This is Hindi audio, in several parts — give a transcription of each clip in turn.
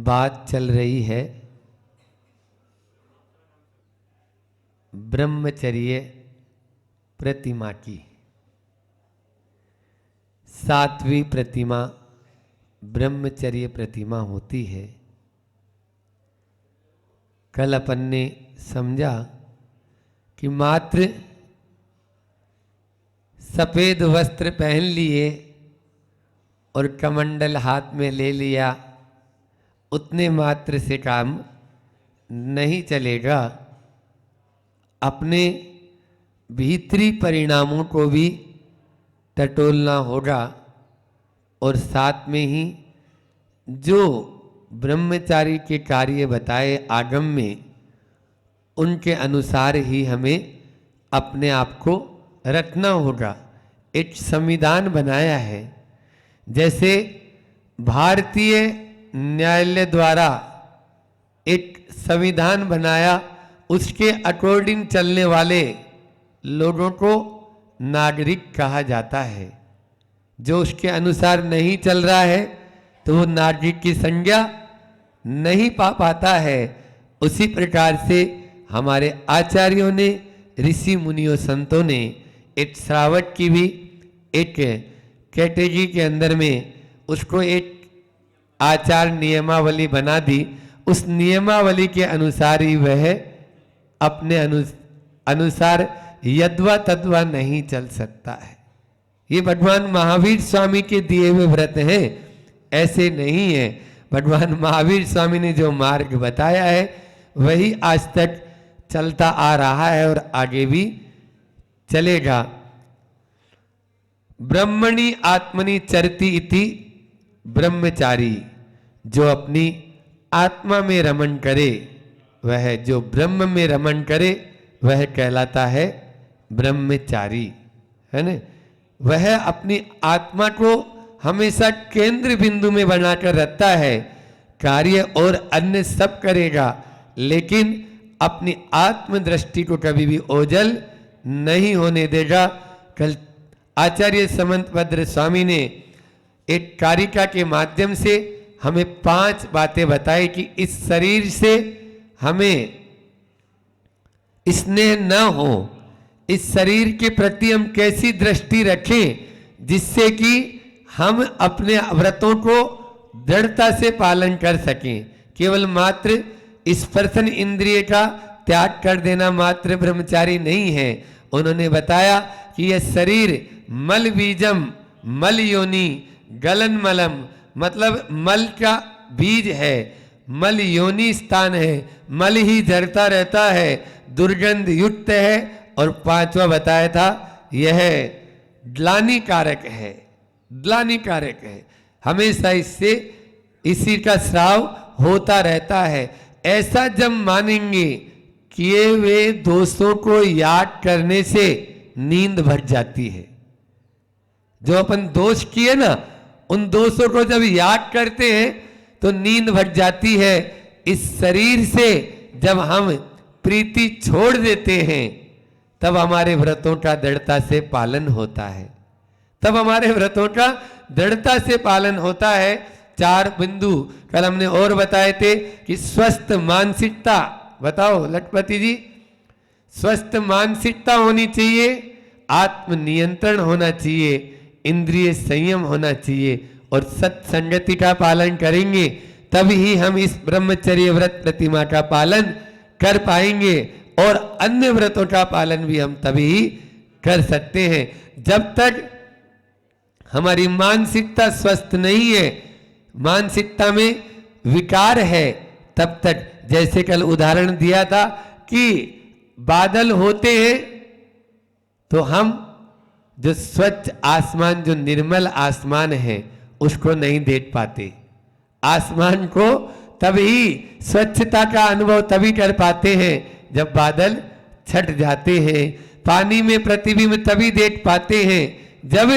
बात चल रही है ब्रह्मचर्य प्रतिमा की। 7वीं प्रतिमा ब्रह्मचर्य प्रतिमा होती है। कल अपन ने समझा कि मात्र सफेद वस्त्र पहन लिए और कमंडल हाथ में ले लिया, उतने मात्र से काम नहीं चलेगा। अपने भीतरी परिणामों को भी टटोलना होगा और साथ में ही जो ब्रह्मचारी के कार्य बताए आगम में, उनके अनुसार ही हमें अपने आप को रखना होगा। एक संविधान बनाया है, जैसे भारतीय न्यायालय द्वारा एक संविधान बनाया, उसके अकॉर्डिंग चलने वाले लोगों को नागरिक कहा जाता है। जो उसके अनुसार नहीं चल रहा है तो वो नागरिक की संज्ञा नहीं पा पाता है। उसी प्रकार से हमारे आचार्यों ने, ऋषि मुनियों संतों ने एक श्रावक की भी एक कैटेगरी के अंदर में उसको एक आचार नियमावली बना दी। उस नियमावली के अनुसार ही वह अपने अनुसार यद्वा तद्वा नहीं चल सकता है। ये भगवान महावीर स्वामी के दिए हुए व्रत हैं, ऐसे नहीं है। भगवान महावीर स्वामी ने जो मार्ग बताया है वही आज तक चलता आ रहा है और आगे भी चलेगा। ब्रह्मणि आत्मनि चरति इति ब्रह्मचारी, जो अपनी आत्मा में रमण करे, वह जो ब्रह्म में रमण करे वह कहलाता है ब्रह्मचारी, है ना। वह अपनी आत्मा को हमेशा केंद्र बिंदु में बनाकर रखता है। कार्य और अन्य सब करेगा, लेकिन अपनी आत्म दृष्टि को कभी भी ओझल नहीं होने देगा। कल आचार्य समंतभद्र स्वामी ने एक कारिका के माध्यम से हमें 5 बातें बताई कि इस शरीर से हमें स्नेह न हो, इस शरीर के प्रति हम कैसी दृष्टि रखें जिससे कि हम अपने व्रतों को दृढ़ता से पालन कर सकें। केवल मात्र स्पर्शन इंद्रिय का त्याग कर देना मात्र ब्रह्मचारी नहीं है। उन्होंने बताया कि यह शरीर मल बीजम मल योनि गलन मलम, मतलब मल का बीज है, मल योनि स्थान है, मल ही झरता रहता है, दुर्गंध युक्त है। और 5वां बताया था यह ग्लानि कारक है, ग्लानि कारक है, हमेशा इससे इसी का स्राव होता रहता है। ऐसा जब मानेंगे किए हुए दोषों को याद करने से नींद भट जाती है। जो अपन दोष किए ना, उन दोषों को जब याद करते हैं तो नींद भट जाती है। इस शरीर से जब हम प्रीति छोड़ देते हैं तब हमारे व्रतों का दृढ़ता से पालन होता है, तब हमारे व्रतों का दृढ़ता से पालन होता है। 4 बिंदु कल हमने और बताए थे कि स्वस्थ मानसिकता, बताओ लखपति जी, स्वस्थ मानसिकता होनी चाहिए, आत्म नियंत्रण होना चाहिए, इंद्रिय संयम होना चाहिए और सत्संगति का पालन करेंगे तभी ही हम इस ब्रह्मचर्य व्रत प्रतिमा का पालन कर पाएंगे और अन्य व्रतों का पालन भी हम तभी कर सकते हैं। जब तक हमारी मानसिकता स्वस्थ नहीं है, मानसिकता में विकार है, तब तक, जैसे कल उदाहरण दिया था कि बादल होते हैं तो हम जो स्वच्छ आसमान, जो निर्मल आसमान है, उसको नहीं देख पाते। आसमान को तभी, स्वच्छता का अनुभव तभी कर पाते हैं जब बादल छट जाते हैं। पानी में प्रतिबिंब तभी देख पाते हैं जब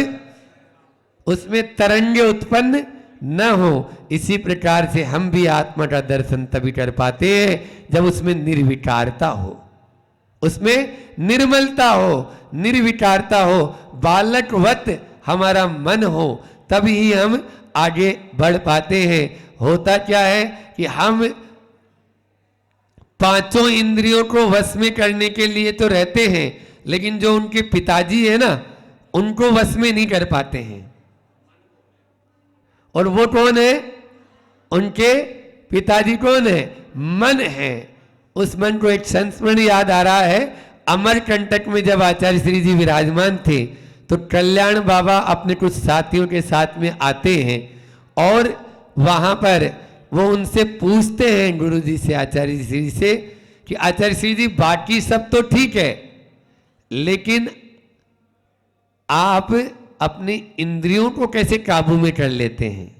उसमें तरंगे उत्पन्न न हो। इसी प्रकार से हम भी आत्मा का दर्शन तभी कर पाते हैं जब उसमें निर्विकारता हो, उसमें निर्मलता हो, निर्विकारता हो, बालकवत हमारा मन हो, तभी हम आगे बढ़ पाते हैं। होता क्या है कि हम पांचों इंद्रियों को वश में करने के लिए तो रहते हैं, लेकिन जो उनके पिताजी है ना, उनको वश में नहीं कर पाते हैं। और वो कौन है? उनके पिताजी कौन है? मन है। उस मन को एक संस्मरण याद आ रहा है, अमरकंटक में जब आचार्य श्री जी विराजमान थे तो कल्याण बाबा अपने कुछ साथियों के साथ में आते हैं और वहां पर वो उनसे पूछते हैं गुरु जी से, आचार्य श्री जी से, कि आचार्य श्री जी बाकी सब तो ठीक है, लेकिन आप अपनी इंद्रियों को कैसे काबू में कर लेते हैं?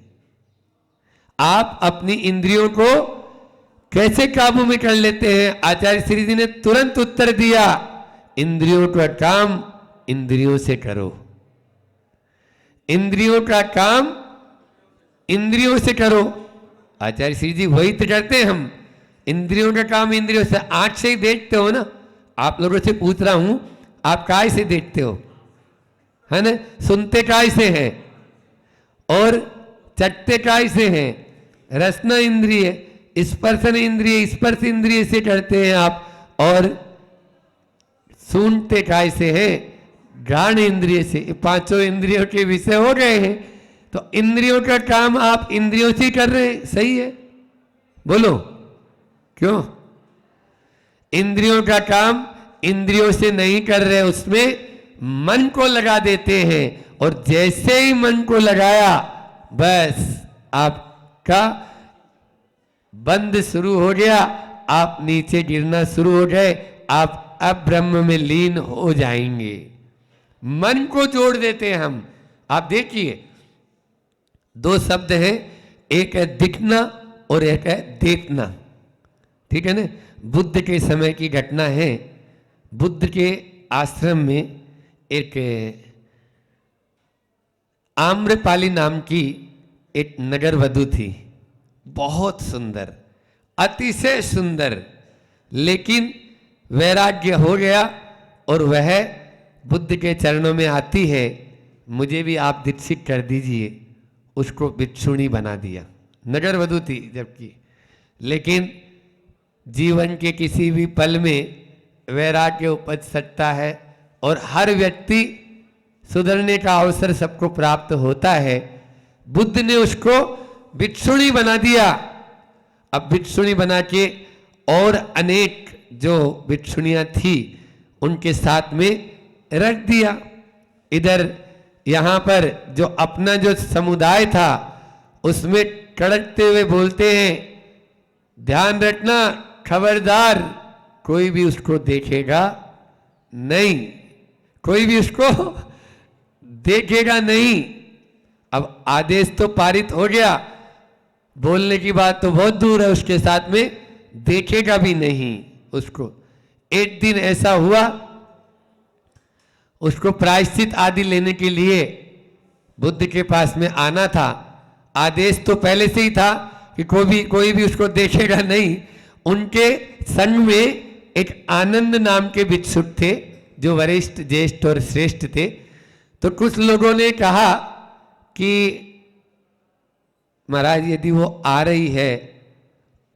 आप अपनी इंद्रियों को कैसे काबू में कर लेते हैं? आचार्य श्री जी ने तुरंत उत्तर दिया, इंद्रियों का काम इंद्रियों से करो। इंद्रियों का काम इंद्रियों से करो। आचार्य श्री जी वही तो करते हैं हम, इंद्रियों का काम इंद्रियों से। आंख से ही देखते हो ना, आप लोगों से पूछ रहा हूं, आप काय से देखते हो? है ना? सुनते काय से हैं और चटते काय से हैं? रसना इंद्रिय, स्पर्शन इंद्रिय, स्पर्श इंद्रिय से करते हैं आप। और सुनते काय से हैं? घ्राण इंद्रिय से। पांचों इंद्रियों के विषय हो गए हैं, तो इंद्रियों का काम आप इंद्रियों से कर रहे हैं, सही है? बोलो क्यों? इंद्रियों का काम इंद्रियों से नहीं कर रहे, उसमें मन को लगा देते हैं, और जैसे ही मन को लगाया बस आपका बंद शुरू हो गया, आप नीचे गिरना शुरू हो गए, आप अब ब्रह्म में लीन हो जाएंगे। मन को जोड़ देते हैं हम। आप देखिए, दो शब्द हैं, एक है दिखना और एक है देखना, ठीक है ना? बुद्ध के समय की घटना है। बुद्ध के आश्रम में एक आम्रपाली नाम की एक नगर वधू थी, बहुत सुंदर, अतिशय सुंदर, लेकिन वैराग्य हो गया और वह बुद्ध के चरणों में आती है, मुझे भी आप दीक्षित कर दीजिए। उसको भिक्षुणी बना दिया। नगर वधू थी जबकि, लेकिन जीवन के किसी भी पल में वैराग्य उपज सकता है और हर व्यक्ति सुधरने का अवसर सबको प्राप्त होता है। बुद्ध ने उसको भिक्षुणी बना दिया। अब भिक्षुणी बना के और अनेक जो भिक्षुणियां थी उनके साथ में रख दिया। इधर यहाँ पर जो अपना जो समुदाय था उसमें कड़कते हुए बोलते हैं, ध्यान रखना, खबरदार, कोई भी उसको देखेगा नहीं, कोई भी उसको देखेगा नहीं। अब आदेश तो पारित हो गया, बोलने की बात तो बहुत दूर है, उसके साथ में देखेगा भी नहीं उसको। एक दिन ऐसा हुआ, उसको प्रायश्चित आदि लेने के लिए बुद्ध के पास में आना था। आदेश तो पहले से ही था कि कोई भी उसको देखेगा नहीं। उनके संग में एक आनंद नाम के भिक्षुक थे जो वरिष्ठ, ज्येष्ठ और श्रेष्ठ थे। तो कुछ लोगों ने कहा कि महाराज यदि वो आ रही है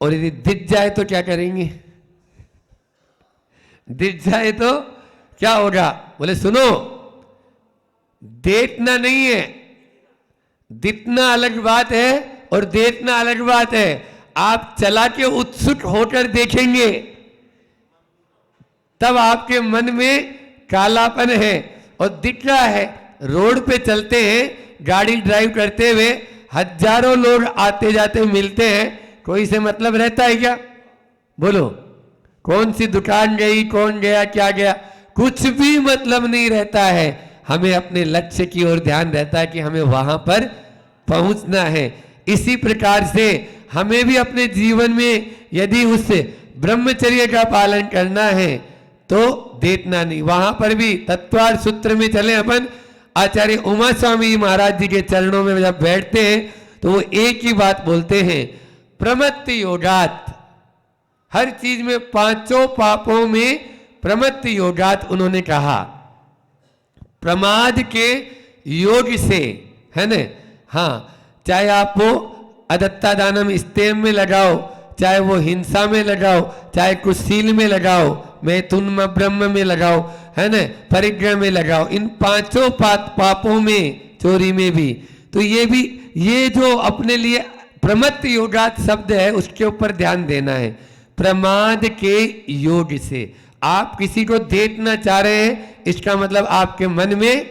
और यदि दिख जाए तो क्या करेंगे? दिख जाए तो क्या होगा? बोले सुनो, देखना नहीं है, दिखना अलग बात है और देखना अलग बात है। आप चला के उत्सुक होकर देखेंगे तब आपके मन में कालापन है और दिख रहा है। रोड पे चलते हैं, गाड़ी ड्राइव करते हुए हजारों लोग आते जाते मिलते हैं, कोई से मतलब रहता है क्या? बोलो, कौन सी दुकान गई, कौन गया, क्या गया, कुछ भी मतलब नहीं रहता है। हमें अपने लक्ष्य की ओर ध्यान रहता है कि हमें वहां पर पहुंचना है। इसी प्रकार से हमें भी अपने जीवन में यदि उस ब्रह्मचर्य का पालन करना है तो देखना नहीं। वहां पर भी तत्वार्थ सूत्र में चले अपन, आचार्य उमा स्वामी महाराज जी के चरणों में जब बैठते हैं तो वो एक ही बात बोलते हैं, प्रमत्त योगात। हर चीज में, पांचों पापों में प्रमत्त योगात उन्होंने कहा, प्रमाद के योग से, है ना? हाँ, चाहे आप वो अदत्ता दानम स्तेम में लगाओ, चाहे वो हिंसा में लगाओ, चाहे कुशील में लगाओ, मैथुन ब्रह्म में लगाओ, है ना, परिग्रह में लगाओ, इन पांचों पापों में, चोरी में भी, तो ये जो अपने लिए प्रमत्त योगात शब्द है उसके ऊपर ध्यान देना है। प्रमाद के योग से आप किसी को देखना चाह रहे हैं, इसका मतलब आपके मन में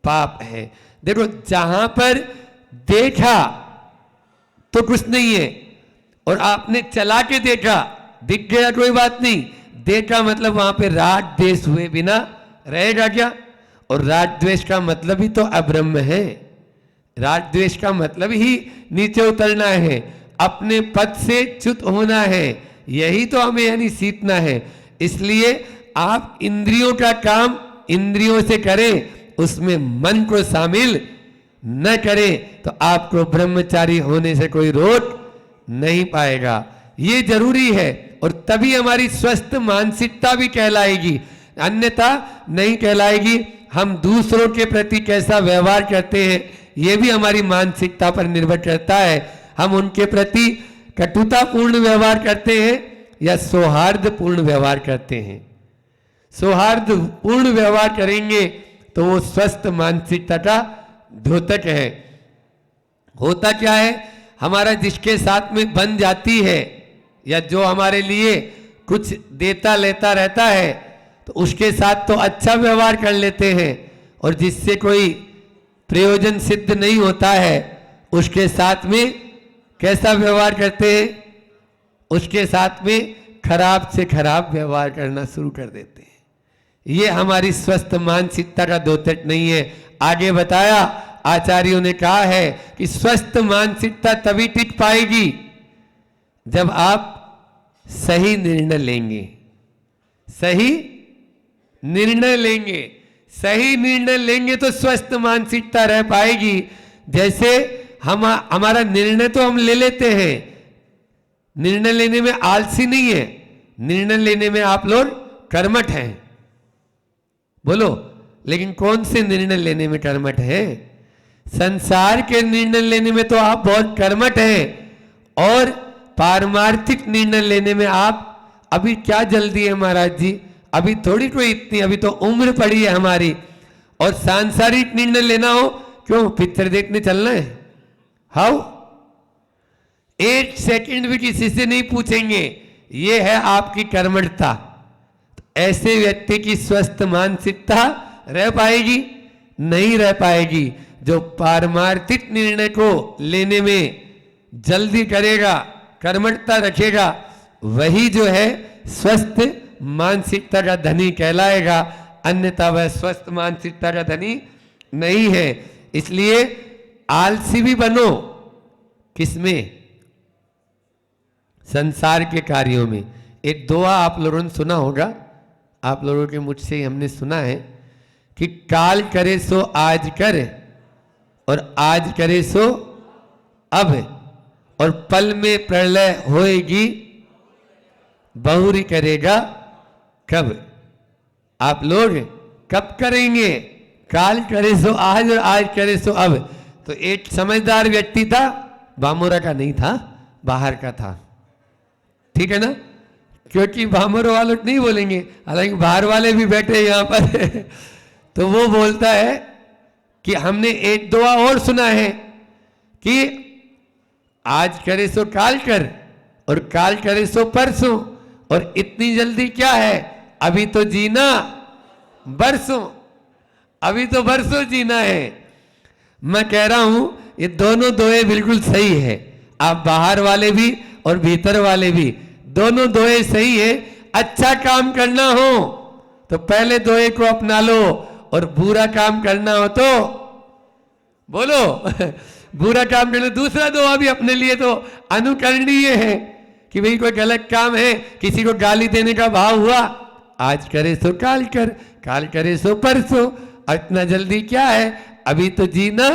पाप है। देखो जहां पर देखा तो कुछ नहीं है, और आपने चला के देखा, दिख गया कोई बात नहीं, देखा मतलब वहां पे राग द्वेष हुए बिना रहेगा क्या? और राग द्वेष का मतलब ही तो अब्रह्म है, राग द्वेष का मतलब ही नीचे उतरना है, अपने पद से च्युत होना है, यही तो हमें यानी सीखना है। इसलिए आप इंद्रियों का काम इंद्रियों से करें, उसमें मन को शामिल न करें, तो आपको ब्रह्मचारी होने से कोई रोक नहीं पाएगा। ये जरूरी है, और तभी हमारी स्वस्थ मानसिकता भी कहलाएगी, अन्यथा नहीं कहलाएगी। हम दूसरों के प्रति कैसा व्यवहार करते हैं ये भी हमारी मानसिकता पर निर्भर करता है। हम उनके प्रति कटुतापूर्ण व्यवहार करते हैं या सौहार्दपूर्ण व्यवहार करते हैं। सौहार्दपूर्ण व्यवहार करेंगे तो वो स्वस्थ मानसिकता का द्योतक है। होता क्या है, हमारा जिसके साथ में बन जाती है या जो हमारे लिए कुछ देता लेता रहता है, तो उसके साथ तो अच्छा व्यवहार कर लेते हैं, और जिससे कोई प्रयोजन सिद्ध नहीं होता है उसके साथ में कैसा व्यवहार करते हैं? उसके साथ में खराब से खराब व्यवहार करना शुरू कर देते हैं। ये हमारी स्वस्थ मानसिकता का द्योतक नहीं है। आगे बताया आचार्यों ने कहा है कि स्वस्थ मानसिकता तभी टिक पाएगी जब आप सही निर्णय लेंगे, सही निर्णय लेंगे, सही निर्णय लेंगे तो स्वस्थ मानसिकता रह पाएगी। जैसे हमारा निर्णय तो हम ले लेते हैं, निर्णय लेने में आलसी नहीं है, निर्णय लेने में आप लोग कर्मठ हैं। बोलो, लेकिन कौन से निर्णय लेने में कर्मठ है? संसार के निर्णय लेने में तो आप बहुत कर्मठ हैं, और पारमार्थिक निर्णय लेने में आप अभी क्या जल्दी है महाराज जी, अभी थोड़ी कोई इतनी, अभी तो उम्र पड़ी है हमारी। और सांसारिक निर्णय लेना हो, क्यों पिक्चर देखने चलना है? हाउ 1 सेकंड भी किसी से नहीं पूछेंगे, ये है आपकी कर्मठता। तो ऐसे व्यक्ति की स्वस्थ मानसिकता रह पाएगी? नहीं रह पाएगी। जो पारमार्थिक निर्णय को लेने में जल्दी करेगा, कर्मठता रखेगा, वही जो है स्वस्थ मानसिकता का धनी कहलाएगा, अन्यथा वह स्वस्थ मानसिकता का धनी नहीं है। इसलिए आलसी भी बनो, किसमें? संसार के कार्यों में। एक दुआ आप लोगों ने सुना होगा, आप लोगों के मुझसे हमने सुना है कि काल करे सो आज कर, और आज करे सो अब, और पल में प्रलय होएगी बहुरी करेगा कब। आप लोग कब करेंगे? काल करे सो आज और आज करे सो अब। तो एक समझदार व्यक्ति था, बामोरा का नहीं था, बाहर का था, ठीक है ना? क्योंकि बामोरा वाले नहीं बोलेंगे, हालांकि बाहर वाले भी बैठे यहाँ पर तो वो बोलता है कि हमने एक दुआ और सुना है कि आज करे सो काल कर, और काल करे सो परसों, और इतनी जल्दी क्या है, अभी तो जीना बरसों, अभी तो बरसों जीना है। मैं कह रहा हूं ये दोनों दोए बिल्कुल सही है, आप बाहर वाले भी और भीतर वाले भी, दोनों दोए सही है। अच्छा काम करना हो तो पहले दोए को अपना लो, और बुरा काम करना हो तो बोलो बुरा काम करना, दूसरा दुआ भी अपने लिए तो अनुकरणीय है कि भाई कोई गलत काम है, किसी को गाली देने का भाव हुआ, आज करे सो काल कर, काल करे सो परसों, इतना जल्दी क्या है, अभी तो जीना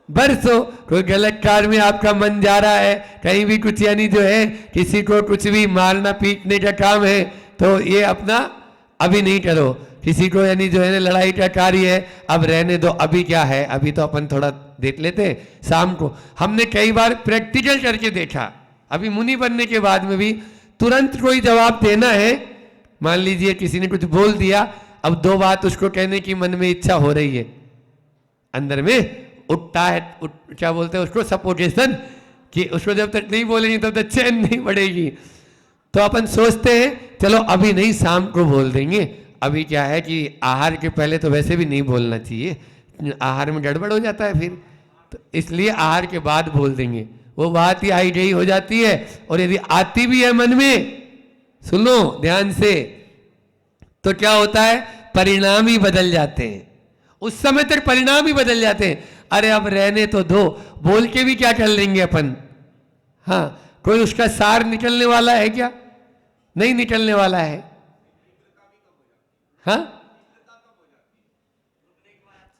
बरसों। कोई गलत कार्य में आपका मन जा रहा है, कहीं भी कुछ यानी जो है किसी को कुछ भी मारना पीटने का काम है, तो ये अपना अभी नहीं करो। किसी को यानी जो है लड़ाई का कार्य है, अब रहने दो, अभी क्या है, अभी तो अपन थोड़ा देख लेते हैं शाम को। हमने कई बार प्रैक्टिकल करके देखा, अभी मुनि बनने के बाद में भी तुरंत कोई जवाब देना है, मान लीजिए किसी ने कुछ बोल दिया, अब 2 बात उसको कहने की मन में इच्छा हो रही है, अंदर में उठता है, क्या बोलते हैं उसको, सपोर्टेशन, कि उसको जब तक नहीं बोलेंगे तब तक चैन नहीं पड़ेगी। तो अपन सोचते हैं चलो अभी नहीं, शाम को बोल देंगे। अभी क्या है कि आहार के पहले तो वैसे भी नहीं बोलना चाहिए, आहार में गड़बड़ हो जाता है फिर, तो इसलिए आहार के बाद बोल देंगे। वो बात ही आई गई हो जाती है, और यदि आती भी है मन में, सुनो ध्यान से, तो क्या होता है, परिणाम ही बदल जाते हैं। उस समय तक परिणाम ही बदल जाते हैं। अरे अब रहने तो दो, बोल के भी क्या कर लेंगे अपन। हाँ, कोई उसका सार निकलने वाला है क्या? नहीं निकलने वाला है। हाँ,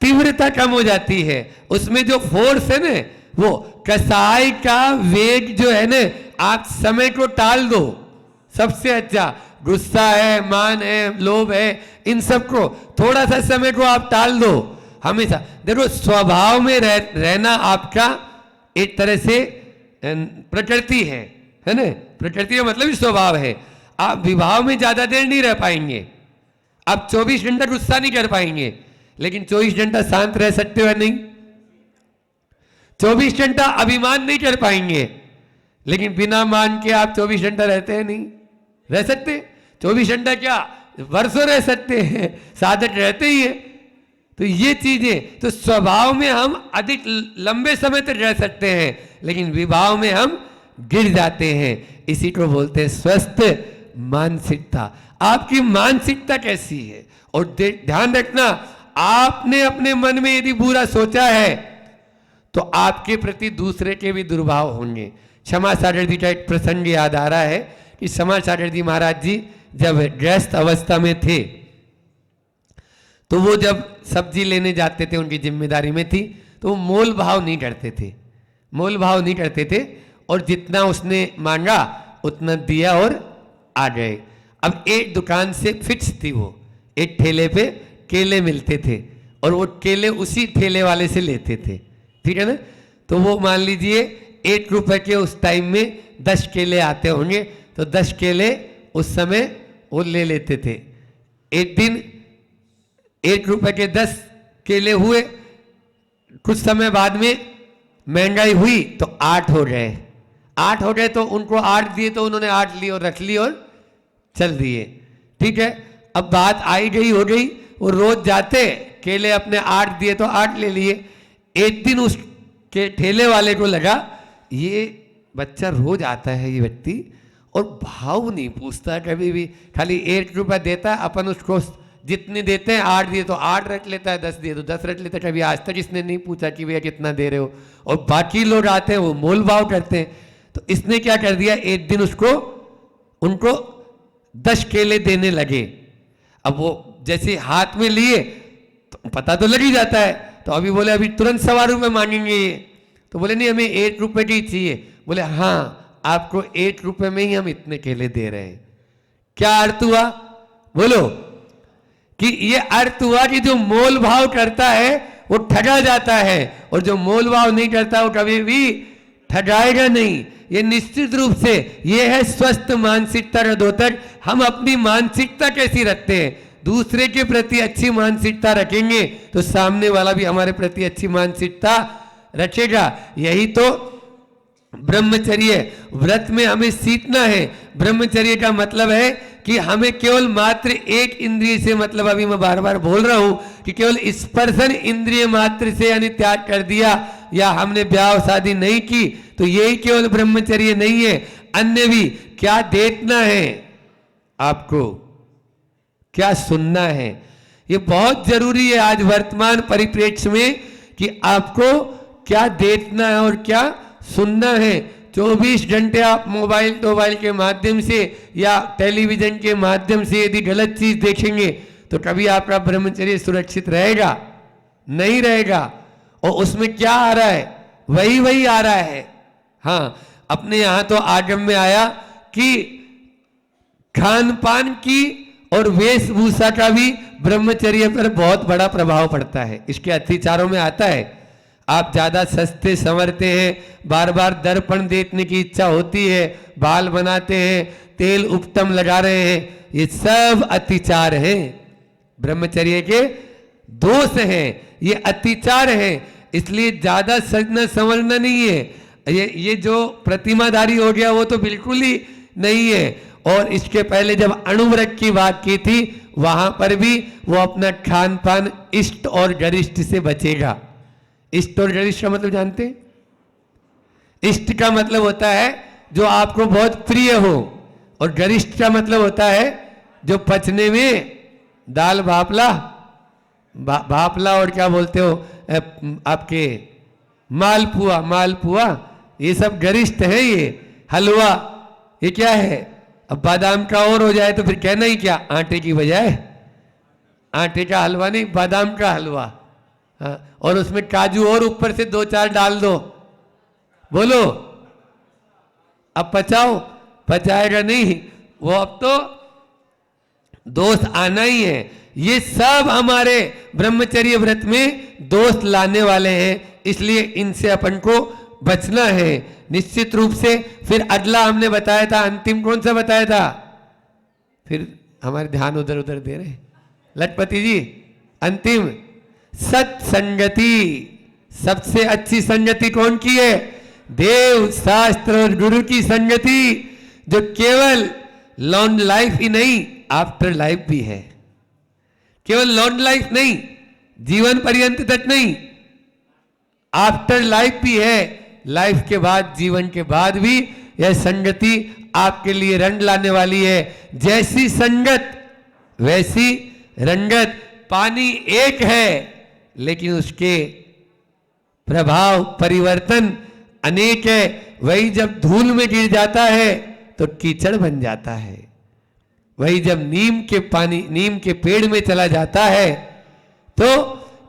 तीव्रता कम हो जाती है, उसमें जो फोर्स है ना, वो कसाई का वेग जो है ना, आप समय को टाल दो, सबसे अच्छा। गुस्सा है, मान है, लोभ है, इन सब को थोड़ा सा समय को आप टाल दो। हमेशा देखो, स्वभाव में रहना आपका एक तरह से प्रकृति है ना, प्रकृति का मतलब ही स्वभाव है। आप विवाह में ज्यादा देर नहीं रह पाएंगे, आप 24 घंटा गुस्सा नहीं कर पाएंगे, लेकिन 24 घंटा शांत रह सकते हो नहीं? 24 घंटा अभिमान नहीं कर पाएंगे, लेकिन बिना मान के आप 24 घंटा रहते हैं? नहीं रह सकते। 24 घंटा क्या, वर्षों रह सकते हैं, साधक रहते ही है। तो ये चीजें, तो स्वभाव में हम अधिक लंबे समय तक रह सकते हैं, लेकिन विवाह में हम गिर जाते हैं। इसी को बोलते हैं स्वस्थ मानसिकता। आपकी मानसिकता कैसी है? और ध्यान रखना, आपने अपने मन में यदि बुरा सोचा है तो आपके प्रति दूसरे के भी दुर्भाव होंगे। क्षमा सागर जी का एक प्रसंग याद आ रहा है कि क्षमा सागर जी महाराज जी जब गृहस्थ अवस्था में थे, तो वो जब सब्जी लेने जाते थे, उनकी जिम्मेदारी में थी, तो वो मोल भाव नहीं करते थे, मोल भाव नहीं करते थे, और जितना उसने मांगा उतना दिया और आ गए। अब एक दुकान से फिक्स थी, वो एक ठेले पे केले मिलते थे, और वो केले उसी ठेले वाले से लेते थे, ठीक है ना। तो वो मान लीजिए 1 रुपए के उस टाइम में 10 केले आते होंगे, तो 10 केले उस समय वो ले लेते थे। एक दिन 1 रुपए के 10 केले हुए, कुछ समय बाद में महंगाई हुई तो 8 हो गए। 8 हो गए तो उनको 8 दिए, तो उन्होंने 8 लिए और रख लिए और चल दिए, ठीक है। अब बात आई गई हो गई, वो रोज जाते, केले अपने 8 दिए तो 8 ले लिए। एक दिन उस के ठेले वाले को लगा ये बच्चा रोज आता है ये व्यक्ति, और भाव नहीं पूछता कभी भी, खाली 1 रुपया देता है, अपन उसको जितने देते हैं 8 दिए तो 8 रख लेता है, 10 दिए तो 10 रख लेता है। कभी आज तक इसने नहीं पूछा कि भैया कितना दे रहे हो, और बाकी लोग आते हैं वो मोल भाव करते हैं। तो इसने क्या कर दिया, एक दिन उसको उनको 10 केले देने लगे। अब वो जैसे हाथ में लिए तो पता तो लग ही जाता है, तो अभी बोले अभी तुरंत 1.25 रुपये मांगेंगे ये, तो बोले नहीं हमें 1 रुपये की चाहिए। बोले हाँ, आपको 1 रुपये में ही हम इतने केले दे रहे हैं। क्या अर्थ हुआ बोलो? कि ये अर्थ हुआ कि जो मोल भाव करता है वो ठगा जाता है, और जो मोल भाव नहीं करता वो कभी भी ठगाएगा नहीं। ये निश्चित रूप से ये है स्वस्थ मानसिकता का द्योतक। हम अपनी मानसिकता कैसी रखते हैं, दूसरे के प्रति अच्छी मानसिकता रखेंगे तो सामने वाला भी हमारे प्रति अच्छी मानसिकता रखेगा। यही तो ब्रह्मचर्य व्रत में हमें सीखना है। ब्रह्मचर्य का मतलब है कि हमें केवल मात्र एक इंद्रिय से, मतलब अभी मैं बार बार बोल रहा हूं कि केवल स्पर्शन इंद्रिय मात्र से यानी त्याग कर दिया, या हमने ब्याह शादी नहीं की, तो यही केवल ब्रह्मचर्य नहीं है। अन्य भी क्या देखना है आपको, क्या सुनना है, ये बहुत जरूरी है आज वर्तमान परिप्रेक्ष्य में कि आपको क्या देखना है और क्या सुनना है। 24 घंटे आप मोबाइल के माध्यम से या टेलीविजन के माध्यम से यदि गलत चीज देखेंगे तो कभी आपका ब्रह्मचर्य सुरक्षित रहेगा? नहीं रहेगा। और उसमें क्या आ रहा है, वही आ रहा है। हाँ, अपने यहां तो आगम में आया कि खान पान की और वेशभूषा का भी ब्रह्मचर्य पर बहुत बड़ा प्रभाव पड़ता है। इसके अतिचारों में आता है। आप ज्यादा सस्ते संवरते हैं, बार बार दर्पण देखने की इच्छा होती है, बाल बनाते हैं, तेल उपटम लगा रहे हैं, ये सब अतिचार हैं, ब्रह्मचर्य के दोष हैं, ये अतिचार हैं। इसलिए ज्यादा सजना संवरना नहीं है। ये जो प्रतिमाधारी हो गया वो तो बिल्कुल ही नहीं है। और इसके पहले जब अणुव्रत की बात की थी वहां पर भी वो अपना खान पान इष्ट और गरिष्ठ से बचेगा। इष्ट और गरिष्ठ का मतलब जानते हैं? इष्ट का मतलब होता है जो आपको बहुत प्रिय हो, और गरिष्ठ का मतलब होता है जो पचने में दाल भापला भापला और क्या बोलते हो आपके मालपुआ, मालपुआ, ये सब गरिष्ठ है। ये हलवा ये क्या है? अब बादाम का और हो जाए तो फिर कहना ही क्या, आटे की बजाय आटे का हलवा नहीं, बादाम का हलवा। हाँ, और उसमें काजू और ऊपर से 2-4 डाल दो, बोलो अब पचाओ, पचाएगा नहीं वो, अब तो दोष आना ही है। ये सब हमारे ब्रह्मचर्य व्रत में दोष लाने वाले हैं, इसलिए इनसे अपन को बचना है निश्चित रूप से। फिर अगला हमने बताया था, अंतिम कौन सा बताया था? फिर हमारे ध्यान उधर उधर दे रहे लखपति जी। अंतिम सत्संगति, सबसे अच्छी संगति कौन की है? देव शास्त्र और गुरु की संगति, जो केवल लॉन्ग लाइफ ही नहीं आफ्टर लाइफ भी है। केवल लॉन्ग लाइफ नहीं, जीवन पर्यंत तक नहीं, आफ्टर लाइफ भी है। लाइफ के बाद, जीवन के बाद भी यह संगति आपके लिए रंग लाने वाली है। जैसी संगत वैसी रंगत। पानी एक है लेकिन उसके प्रभाव परिवर्तन अनेक है। वही जब धूल में गिर जाता है तो कीचड़ बन जाता है, वही जब नीम के पेड़ में चला जाता है तो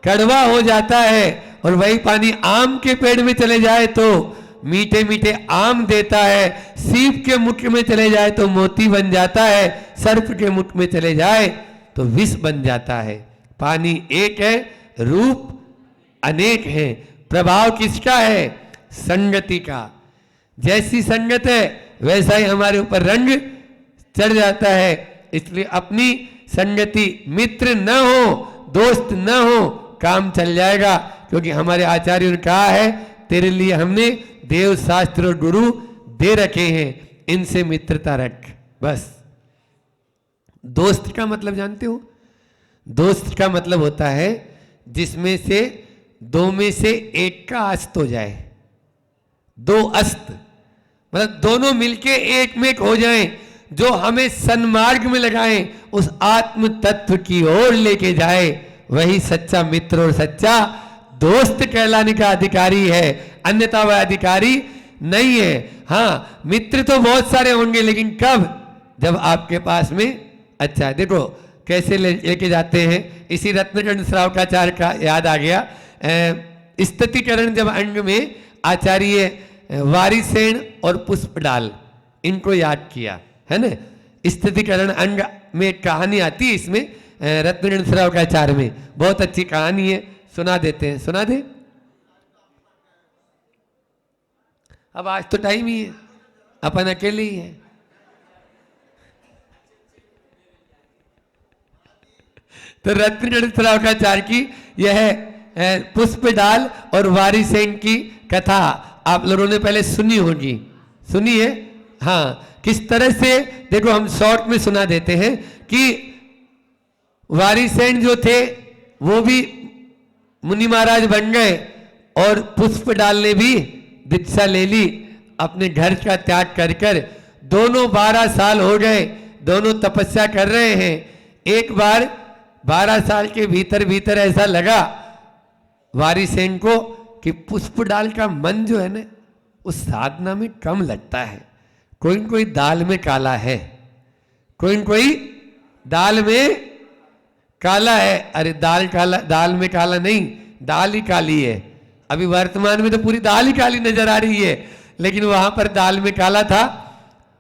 कड़वा हो जाता है, और वही पानी आम के पेड़ में चले जाए तो मीठे मीठे आम देता है। सीप के मुख में चले जाए तो मोती बन जाता है, सर्प के मुख में चले जाए तो विष बन जाता है। पानी एक है, रूप अनेक है। प्रभाव किसका है? संगति का। जैसी संगत है वैसा ही हमारे ऊपर रंग चढ़ जाता है। इसलिए अपनी संगति, मित्र न हो, दोस्त न हो, काम चल जाएगा, क्योंकि हमारे आचार्यों ने कहा है तेरे लिए हमने देव शास्त्र और गुरु दे रखे हैं, इनसे मित्रता रख। बस। दोस्त का मतलब जानते हो? दोस्त का मतलब होता है जिसमें से दो में से एक का अस्त हो जाए। दो अस्त मतलब दोनों मिलके एक में एक हो जाएं, जो हमें सन्मार्ग में लगाएं, उस आत्म तत्व की ओर लेके जाए, वही सच्चा मित्र और सच्चा दोस्त कहलाने का अधिकारी है। अन्यथा वह अधिकारी नहीं है। हाँ, मित्र तो बहुत सारे होंगे, लेकिन कब? जब आपके पास में अच्छा देखो कैसे लेके जाते हैं। इसी रत्नगण श्रावकाचार्य का याद आ गया। स्तुतिकरण जब अंग में आचार्य वारिसेन और पुष्पडाल इनको याद किया है ना। स्तुतिकरण अंग में कहानी आती है, इसमें रत्नगण श्रावकाचार्य में बहुत अच्छी कहानी है, सुना देते हैं। सुना दे? अब आज तो टाइम ही है, अपन अकेले ही है। तो रत्नगण श्रावकाचार्य की यह पुष्पडाल और वारिसेन की कथा आप लोगों ने पहले सुनी होगी, सुनी है? हाँ, किस तरह से देखो हम शॉर्ट में सुना देते हैं कि वारिसेन जो थे वो भी मुनि महाराज बन गए, और पुष्पडाल ने भी दीक्षा ले ली अपने घर का त्याग कर कर। दोनों 12 साल हो गए, दोनों तपस्या कर रहे हैं। एक बार 12 साल के भीतर भीतर ऐसा लगा वारिसेन को कि पुष्पडाल का मन जो है ना उस साधना में कम लगता है। कोई न कोई दाल में काला है, कोई न कोई दाल में काला है। अरे दाल काला, दाल में काला नहीं, दाल ही काली है। अभी वर्तमान में तो पूरी दाल ही काली नजर आ रही है, लेकिन वहां पर दाल में काला था।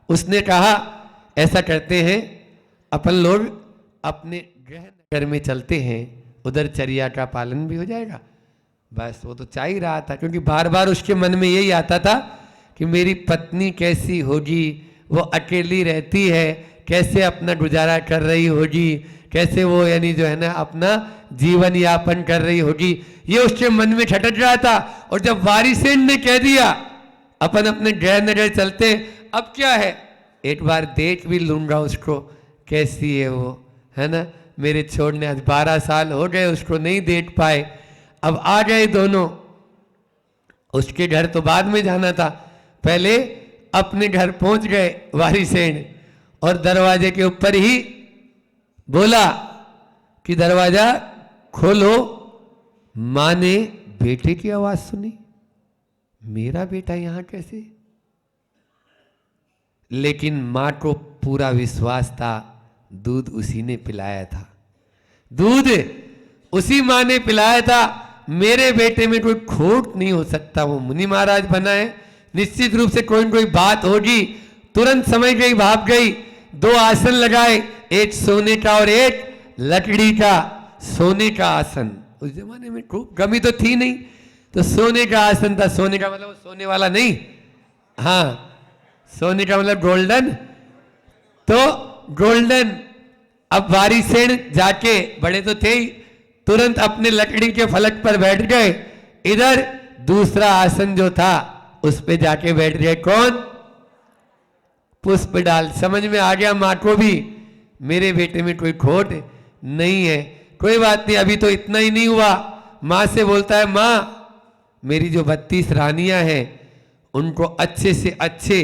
उसने कहा ऐसा करते हैं, अपन लोग अपने गृह नगर में चलते हैं, उधर चर्या का पालन भी हो जाएगा बस वो तो चाह ही रहा था, क्योंकि बार बार उसके मन में यही आता था कि मेरी पत्नी कैसी होगी, वो अकेली रहती है, कैसे अपना गुजारा कर रही होगी, कैसे वो यानी जो है ना अपना जीवन यापन कर रही होगी, ये उसके मन में खटक रहा था। और जब वारिसेन ने कह दिया अपन अपने गैर नगर चलते, अब क्या है, एक बार देख भी लूंगा उसको कैसी है वो, है ना। मेरे छोड़ने आज 12 साल हो गए, उसको नहीं देख पाए, अब आ गए दोनों। उसके घर तो बाद में जाना था, पहले अपने घर पहुंच गए वारिसेन, और दरवाजे के ऊपर ही बोला कि दरवाजा खोलो। मां ने बेटे की आवाज सुनी, मेरा बेटा यहां कैसे? लेकिन मां को पूरा विश्वास था, दूध उसी ने पिलाया था, दूध उसी मां ने पिलाया था, मेरे बेटे में कोई खोट नहीं हो सकता। वो मुनि महाराज बना है, निश्चित रूप से कोई न कोई बात होगी। तुरंत समझ गई, भाग गई, 2 आसन लगाए, एक सोने का और एक लकड़ी का। सोने का आसन, उस जमाने में खूब गमी तो थी नहीं, तो सोने का आसन था। सोने का मतलब सोने वाला नहीं, हाँ सोने का मतलब गोल्डन, तो गोल्डन। अब वारिसेन जाके, बड़े तो थे ही, तुरंत अपने लकड़ी के फलक पर बैठ गए। इधर दूसरा आसन जो था उस पे जाके बैठ गए, कौन? पुष्प डाल। समझ में आ गया मां को भी, मेरे बेटे में कोई खोट नहीं है। कोई बात नहीं, अभी तो इतना ही नहीं हुआ। मां से बोलता है, मां मेरी जो 32 रानियां हैं उनको अच्छे से अच्छे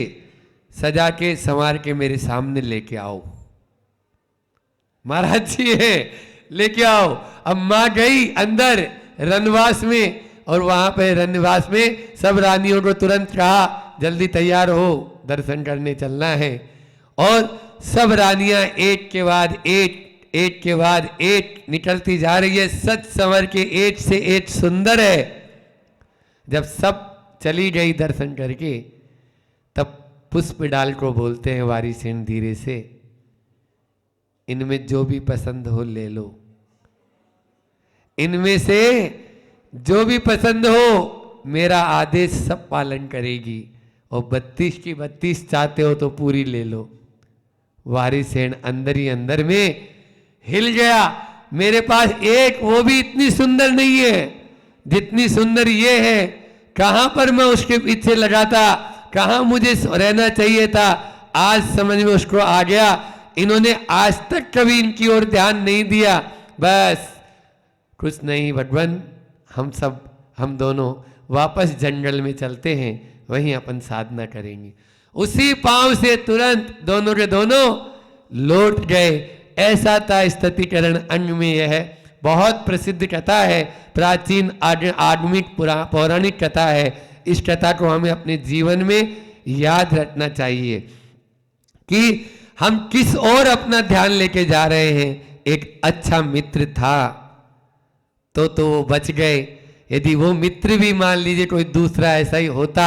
सजा के संवार के मेरे सामने लेके आओ। महाराज जी है, लेके आओ। अब मां गई अंदर रनवास में, और वहां पे रनवास में सब रानियों को तुरंत कहा जल्दी तैयार हो, दर्शन करने चलना है। और सब रानियां एक के बाद एक, एक के बाद एक निकलती जा रही है, सच संवर के, एक से एक सुंदर है। जब सब चली गई दर्शन करके, तब पुष्प डाल को बोलते हैं वारिसेन धीरे से, इनमें जो भी पसंद हो ले लो, इनमें से जो भी पसंद हो, मेरा आदेश सब पालन करेगी, और 32 की 32 चाहते हो तो पूरी ले लो। वारिसेन अंदर ही अंदर में हिल गया, मेरे पास एक, वो भी इतनी सुंदर नहीं है जितनी सुंदर ये है। कहां पर मैं उसके पीछे लगा था, कहां मुझे रहना चाहिए था, आज समझ में उसको आ गया। इन्होंने आज तक कभी इनकी ओर ध्यान नहीं दिया। बस कुछ नहीं भगवान, हम दोनों वापस जंगल में चलते हैं, वहीं अपन साधना करेंगे। उसी पांव से तुरंत दोनों के दोनों लौट गए। ऐसा था स्थितिकरण अंग में। यह बहुत प्रसिद्ध कथा है, प्राचीन आगमिक पौराणिक कथा है। इस कथा को हमें अपने जीवन में याद रखना चाहिए कि हम किस ओर अपना ध्यान लेके जा रहे हैं। एक अच्छा मित्र था तो वो बच गए। यदि वो मित्र भी मान लीजिए कोई दूसरा ऐसा ही होता,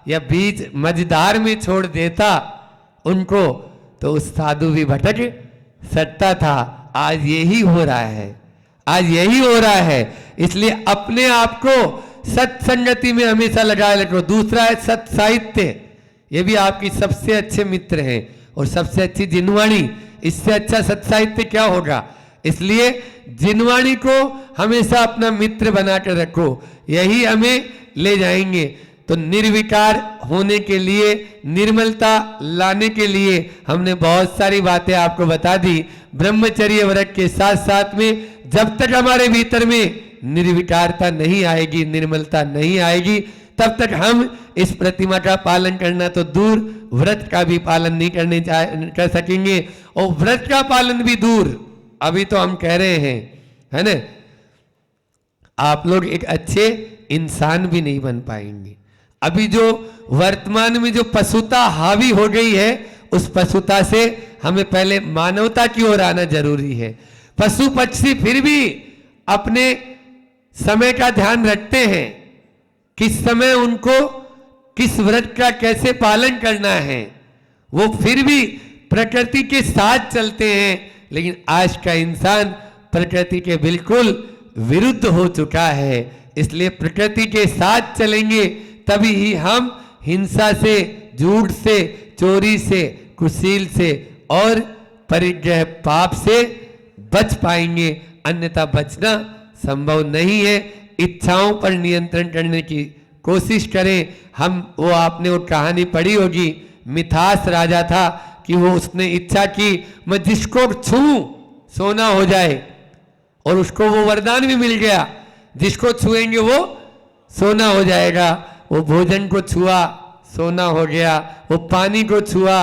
या बीच मझधार में छोड़ देता उनको, तो उस साधु भी भटक सकता था। आज यही हो रहा है, आज यही हो रहा है। इसलिए अपने आप को सत्संगति में हमेशा लगाए रखो। दूसरा है सत साहित्य, ये भी आपकी सबसे अच्छे मित्र हैं और सबसे अच्छी जिनवाणी। इससे अच्छा सत साहित्य क्या होगा। इसलिए जिनवाणी को हमेशा अपना मित्र बनाकर रखो, यही हमें ले जाएंगे। तो निर्विकार होने के लिए, निर्मलता लाने के लिए हमने बहुत सारी बातें आपको बता दी। ब्रह्मचर्य व्रत के साथ साथ में जब तक हमारे भीतर में निर्विकारता नहीं आएगी, निर्मलता नहीं आएगी, तब तक हम इस प्रतिमा का पालन करना तो दूर, व्रत का भी पालन नहीं कर सकेंगे। और व्रत का पालन भी दूर, अभी तो हम कह रहे हैं, है ना, आप लोग एक अच्छे इंसान भी नहीं बन पाएंगे। अभी जो वर्तमान में जो पशुता हावी हो गई है, उस पशुता से हमें पहले मानवता की ओर आना जरूरी है। पशु पक्षी फिर भी अपने समय का ध्यान रखते हैं, किस समय उनको किस व्रत का कैसे पालन करना है, वो फिर भी प्रकृति के साथ चलते हैं। लेकिन आज का इंसान प्रकृति के बिल्कुल विरुद्ध हो चुका है। इसलिए प्रकृति के साथ चलेंगे तभी ही हम हिंसा से, झूठ से, चोरी से, कुशील से और परिग्रह पाप से बच पाएंगे, अन्यथा बचना संभव नहीं है। इच्छाओं पर नियंत्रण करने की कोशिश करें। वो आपने वो कहानी पढ़ी होगी, मिथास राजा था कि वो उसने इच्छा की मैं जिसको छूं सोना हो जाए, और उसको वो वरदान भी मिल गया, जिसको छुएंगे वो सोना हो जाएगा। वो भोजन को छुआ, सोना हो गया। वो पानी को छुआ,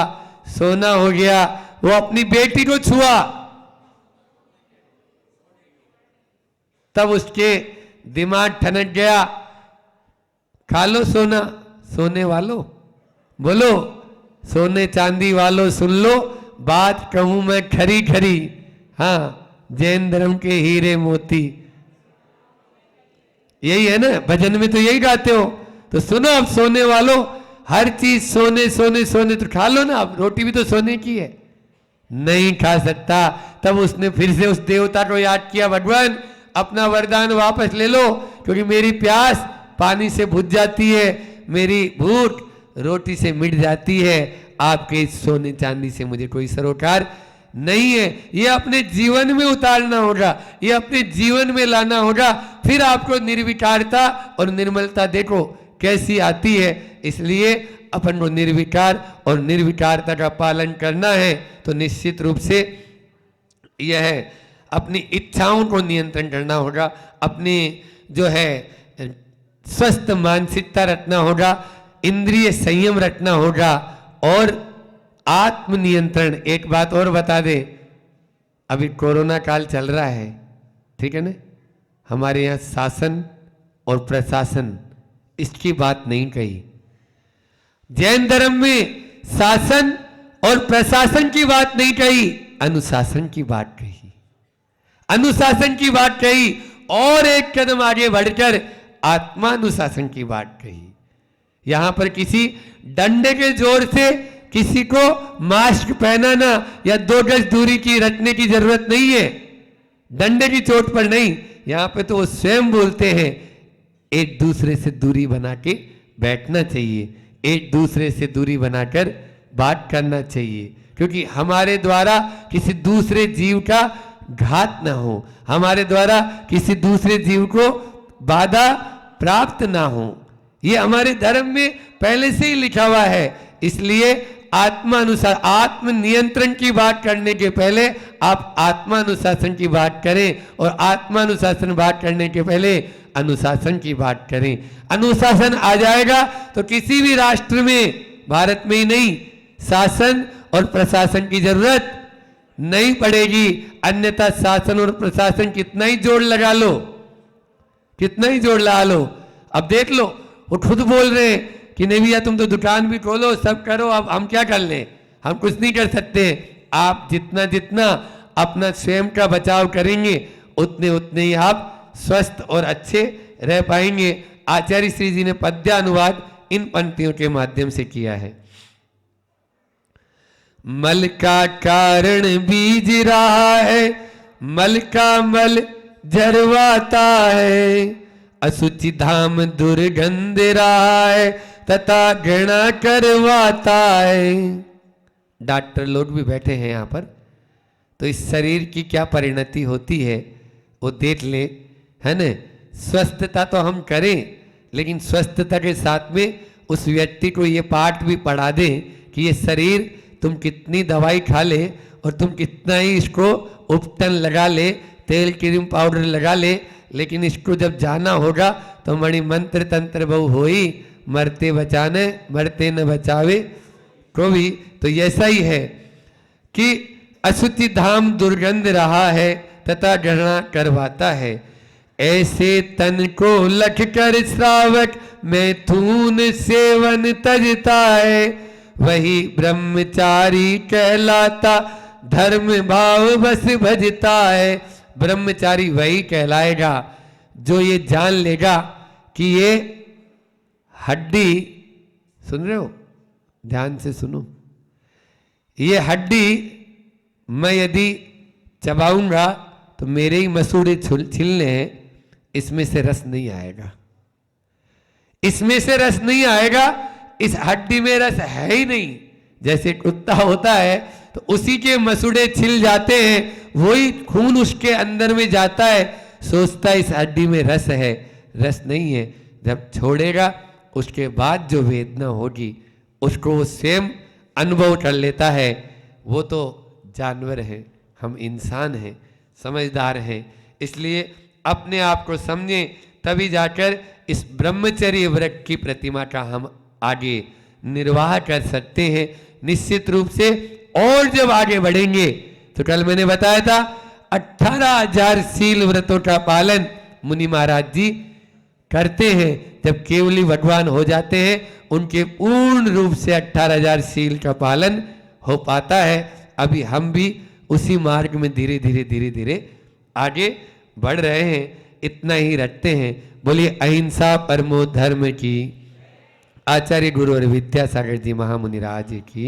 सोना हो गया। वो अपनी बेटी को छुआ, तब उसके दिमाग ठनक गया, खा लो सोना, सोने वालों बोलो, सोने चांदी वालों सुन लो, बात कहूं मैं खरी खरी, हाँ जैन धर्म के हीरे मोती। यही है ना, भजन में तो यही गाते हो। तो सुनो अब सोने वालों, हर चीज सोने सोने सोने, तो खा लो ना, अब रोटी भी तो सोने की है। नहीं खा सकता। तब उसने फिर से उस देवता को याद किया, भगवान अपना वरदान वापस ले लो, क्योंकि मेरी प्यास पानी से बुझ जाती है, मेरी भूख रोटी से मिट जाती है, आपके इस सोने चांदी से मुझे कोई सरोकार नहीं है। ये अपने जीवन में उतारना होगा, ये अपने जीवन में लाना होगा, फिर आपको निर्विकारता और निर्मलता देखो कैसी आती है। इसलिए अपन को निर्विकार और निर्विकारता का पालन करना है, तो निश्चित रूप से यह है अपनी इच्छाओं को नियंत्रण करना होगा, अपनी जो है स्वस्थ मानसिकता रखना होगा, इंद्रिय संयम रखना होगा और आत्मनियंत्रण। एक बात और बता दे, अभी कोरोना काल चल रहा है, ठीक है ना, हमारे यहाँ शासन और प्रशासन इसकी बात नहीं कही। जैन धर्म में शासन और प्रशासन की बात नहीं कही, अनुशासन की बात कही, अनुशासन की बात कही, और एक कदम आगे बढ़कर आत्मानुशासन की बात कही। यहां पर किसी डंडे के जोर से किसी को मास्क पहनाना या 2 गज दूरी की रखने की जरूरत नहीं है, डंडे की चोट पर नहीं। यहां पे तो वो स्वयं बोलते हैं एक दूसरे से दूरी बना के बैठना चाहिए, एक दूसरे से दूरी बनाकर बात करना चाहिए, क्योंकि हमारे द्वारा किसी दूसरे जीव का घात ना हो, हमारे द्वारा किसी दूसरे जीव को बाधा प्राप्त ना हो। ये हमारे धर्म में पहले से ही लिखा हुआ है। इसलिए आत्मानुसार आत्मनियंत्रण की बात करने के पहले आप आत्मानुशासन की बात करें, और आत्मानुशासन बात करने के पहले अनुशासन की बात करें। अनुशासन आ जाएगा तो किसी भी राष्ट्र में, भारत में ही नहीं, शासन और प्रशासन की जरूरत नहीं पड़ेगी। अन्यथा शासन और प्रशासन कितना ही जोड़ लगा लो, कितना ही जोड़ लगा लो। अब देख लो, वो खुद बोल रहे हैं कि नहीं भैया तुम तो दुकान भी खोलो, सब करो, अब हम क्या कर लें, हम कुछ नहीं कर सकते। आप जितना जितना अपना स्वयं का बचाव करेंगे उतने उतने ही आप स्वस्थ और अच्छे रह पाएंगे। आचार्य श्री जी ने पद्यानुवाद इन पंक्तियों के माध्यम से किया है। मल का कारण बीज रहा है, मल का मल झरवाता है, असुचि धाम दुर्गंध रहा है, तथा घृणा करवाता है। डॉक्टर लोग भी बैठे हैं यहाँ पर, तो इस शरीर की क्या परिणति होती है वो देख ले, है न। स्वस्थता तो हम करें, लेकिन स्वस्थता के साथ में उस व्यक्ति को ये पाठ भी पढ़ा दें कि ये शरीर तुम कितनी दवाई खा ले और तुम कितना ही इसको उपटन लगा ले, तेल क्रीम पाउडर लगा ले, लेकिन इसको जब जाना होगा तो मणि मंत्र तंत्र बहु होई, मरते बचाने मरते न बचावे को भी। तो ऐसा ही है कि अशुचि धाम दुर्गंध रहा है तथा घृणा करवाता है। ऐसे तन को लख कर श्रावक मैथुन सेवन तजता है, वही ब्रह्मचारी कहलाता धर्म भाव बस भजता है। ब्रह्मचारी वही कहलाएगा जो ये जान लेगा कि ये हड्डी, सुन रहे हो, ध्यान से सुनो, ये हड्डी मैं यदि चबाऊंगा तो मेरे ही मसूड़े छिलने हैं, इसमें से रस नहीं आएगा, इसमें से रस नहीं आएगा, इस हड्डी में रस है ही नहीं। जैसे कुत्ता होता है तो उसी के मसूड़े छिल जाते हैं, वही खून उसके अंदर में जाता है, सोचता है इस हड्डी में रस है, रस नहीं है। जब छोड़ेगा उसके बाद जो वेदना होगी उसको वो सेम अनुभव कर लेता है। वो तो जानवर है, हम इंसान हैं, समझदार हैं, इसलिए अपने आप को समझें, तभी जाकर इस ब्रह्मचर्य व्रत की प्रतिमा का हम आगे निर्वाह कर सकते हैं निश्चित रूप से। और जब आगे बढ़ेंगे तो कल मैंने बताया था 18,000 शील व्रतों का पालन मुनि महाराज जी करते हैं। जब केवली भगवान हो जाते हैं उनके पूर्ण रूप से 18,000 शील का पालन हो पाता है। अभी हम भी उसी मार्ग में धीरे धीरे धीरे धीरे आगे बढ़ रहे हैं, इतना ही रखते हैं। बोलिए अहिंसा परमो धर्म की। आचार्य गुरु और विद्यासागर जी महामुनि राज की।